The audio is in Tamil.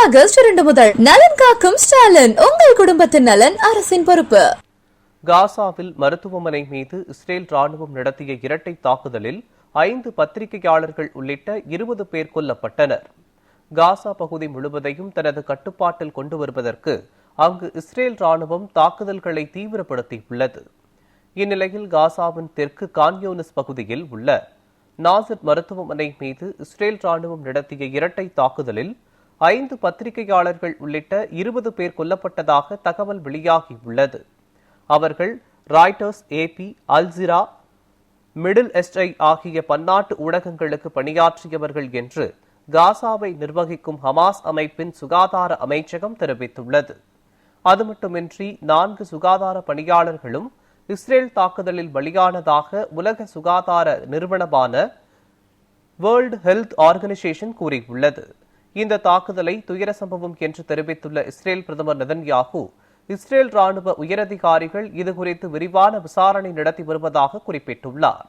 ஆகஸ்ட் 2 முதல் நலன் காக்கும் ஸ்டாலின், உங்கள் குடும்பத்தின் நலன் அரசின் பொறுப்பு. காசாவில் மருத்துவமனை மீது இஸ்ரேல் ராணுவம் நடத்திய இரட்டை தாக்குதலில் 5 பத்திரிகையாளர்கள் உள்ளிட்ட 20 பேர் கொல்லப்பட்டனர். காசா பகுதி முழுவதையும் தனது கட்டுப்பாட்டில் கொண்டு வருவதற்கு அங்கு இஸ்ரேல் ராணுவம் தாக்குதல்களை தீவிரப்படுத்தியுள்ளது. இந்நிலையில் காசாவின் தெற்கு கான்யூனிஸ் பகுதியில் உள்ள நாசர் மருத்துவமனை மீது இஸ்ரேல் ராணுவம் நடத்திய இரட்டை தாக்குதலில் 5 பத்திரிகையாளர்கள் உள்ளிட்ட 20 பேர் கொல்லப்பட்டதாக தகவல் வெளியாகியுள்ளது. அவர்கள் ராய்டர்ஸ், AP, அல்ஜிரா, மிடில் எஸ்ட் ஆகிய பன்னாட்டு ஊடகங்களுக்கு பணியாற்றியவர்கள் என்று காசாவை நிர்வகிக்கும் ஹமாஸ் அமைப்பின் சுகாதார அமைச்சகம் தெரிவித்துள்ளது. அது மட்டுமின்றி 4 சுகாதார பணியாளர்களும் இஸ்ரேல் தாக்குதலில் பலியானதாக உலக சுகாதார நிறுவனமான வேர்ல்டு ஹெல்த் ஆர்கனைசேஷன் கூறியுள்ளது. இந்த தாக்குதலை துயர சம்பவம் என்று தெரிவித்துள்ள இஸ்ரேல் பிரதமர் நெதன்யாகு, இஸ்ரேல் ராணுவ உயரதிகாரிகள் இதுகுறித்து விரிவான விசாரணை நடத்தி வருவதாக குறிப்பிட்டுள்ளார்.